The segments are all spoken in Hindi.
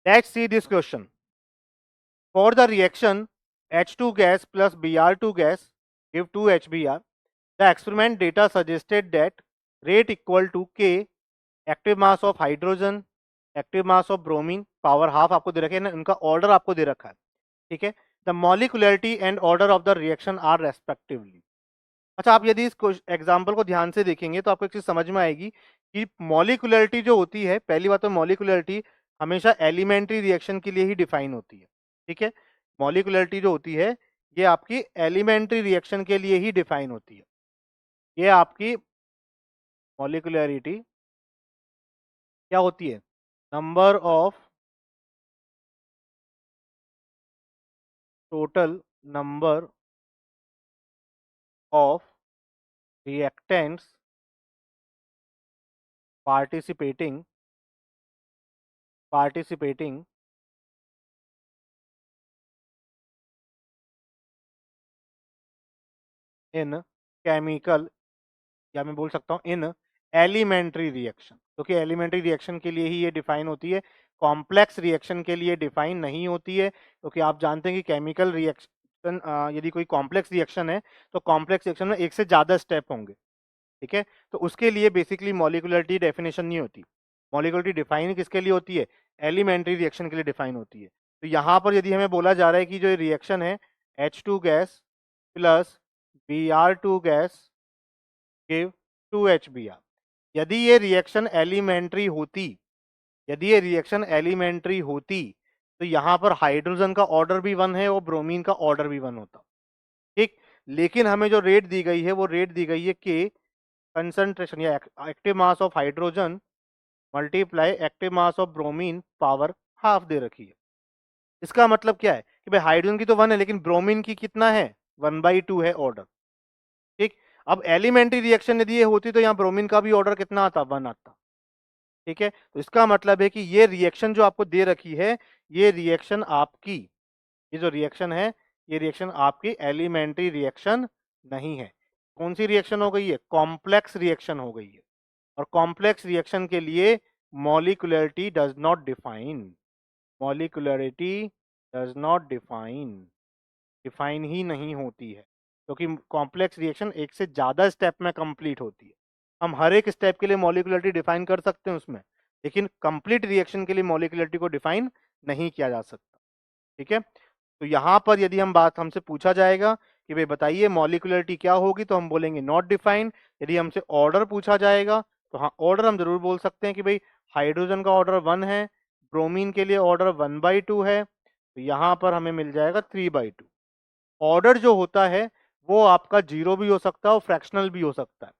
Let's see this question. For the reaction H2 gas plus Br2 gas give 2 HBr, the experiment data suggested that rate equal to K active mass of hydrogen, active mass of bromine, power half आपको दे रखे हैं ना, उनका ऑर्डर आपको दे रखा है, ठीक है। The molecularity and order of the reaction are respectively. अच्छा, आप यदि इस एग्जांपल को ध्यान से देखेंगे तो आपको एक चीज समझ में आएगी कि मॉलिकुलरिटी जो होती है, पहली बात तो मॉलिकुलरिटी हमेशा एलिमेंट्री रिएक्शन के लिए ही डिफाइन होती है, ठीक है। मॉलिकुलरिटी जो होती है ये आपकी एलिमेंट्री रिएक्शन के लिए ही डिफाइन होती है। ये आपकी मॉलिकुलरिटी क्या होती है? Number of total number of reactants participating in chemical, या मैं बोल सकता हूँ इन एलिमेंट्री रिएक्शन, क्योंकि एलिमेंट्री रिएक्शन के लिए ही ये डिफाइन होती है, कॉम्प्लेक्स रिएक्शन के लिए डिफाइन नहीं होती है। क्योंकि आप जानते हैं कि केमिकल रिएक्शन यदि कोई कॉम्प्लेक्स रिएक्शन है तो कॉम्प्लेक्स रिएक्शन में एक से ज्यादा स्टेप होंगे, ठीक है। तो उसके लिए बेसिकली मॉलिकुलरिटी डेफिनेशन नहीं होती। मॉलिकुलरिटी डिफाइन किसके लिए होती है? एलिमेंट्री रिएक्शन के लिए डिफाइन होती है। तो यहाँ पर यदि हमें बोला जा रहा है कि जो रिएक्शन है H2 gas plus Br2 gas give 2 HBr, यदि ये रिएक्शन एलिमेंट्री होती, तो यहाँ पर हाइड्रोजन का ऑर्डर भी 1 है और ब्रोमीन का ऑर्डर भी 1 होता, ठीक। लेकिन हमें जो रेट दी गई है वो रेट दी गई है कि कंसंट्रेशन या active mass of hydrogen multiply active mass of bromine power half दे रखी है। इसका मतलब क्या है कि भाई हाइड्रोजन की तो 1 है लेकिन ब्रोमीन की कितना है? 1/2 है ऑर्डर, ठीक। अब एलिमेंट्री रिएक्शन यदि ये होती तो यहाँ ब्रोमीन का भी ऑर्डर कितना आता? 1 आता, ठीक है। तो इसका मतलब है कि ये रिएक्शन जो आपको दे रखी है, ये रिएक्शन आपकी, ये जो रिएक्शन है ये रिएक्शन आपकी एलिमेंट्री रिएक्शन नहीं है। कौन सी रिएक्शन हो गई है? कॉम्प्लेक्स रिएक्शन हो गई है। और कॉम्प्लेक्स रिएक्शन के लिए molecularity does not define, molecularity does not define, define ही नहीं होती है, क्योंकि कॉम्प्लेक्स रिएक्शन एक से ज्यादा स्टेप में कंप्लीट होती है। हम हर एक स्टेप के लिए मॉलिकुलरिटी डिफाइन कर सकते हैं उसमें, लेकिन कंप्लीट रिएक्शन के लिए मॉलिकुलरिटी को डिफाइन नहीं किया जा सकता, ठीक है। तो यहाँ पर यदि हमसे पूछा जाएगा कि भाई बताइए मॉलिकुलरिटी क्या होगी, तो हम बोलेंगे नॉट डिफाइंड। यदि हमसे ऑर्डर पूछा जाएगा तो हाँ, ऑर्डर हम जरूर बोल सकते हैं कि भाई हाइड्रोजन का ऑर्डर 1 है, ब्रोमीन के लिए ऑर्डर 1/2 है, तो यहाँ पर हमें मिल जाएगा 3/2। ऑर्डर जो होता है वो आपका 0 भी हो सकता है और फ्रैक्शनल भी हो सकता है,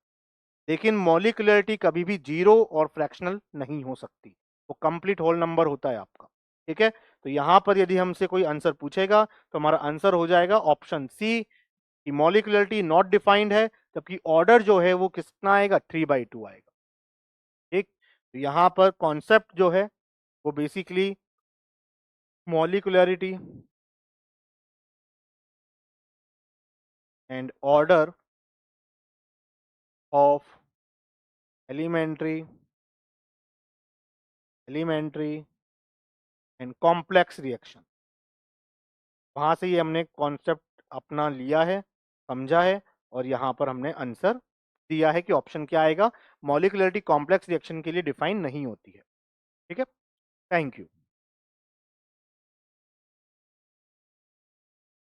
लेकिन मॉलिकुलरिटी कभी भी 0 और फ्रैक्शनल नहीं हो सकती, वो कंप्लीट होल नंबर होता है आपका, ठीक है। तो यहाँ पर यदि हमसे कोई आंसर पूछेगा तो हमारा आंसर हो जाएगा ऑप्शन सी कि मॉलिकुलरिटी नॉट डिफाइंड है, जबकि ऑर्डर जो है वो कितना आएगा? 3/2 आएगा, ठीक। तो यहाँ पर कॉन्सेप्ट जो है वो basically molecularity and order of elementary and complex reaction, वहां से ये हमने कॉन्सेप्ट अपना लिया है, समझा है, और यहाँ पर हमने आंसर दिया है कि ऑप्शन क्या आएगा, मॉलिकुलरिटी कॉम्प्लेक्स रिएक्शन के लिए डिफाइन नहीं होती है, ठीक है। Thank you.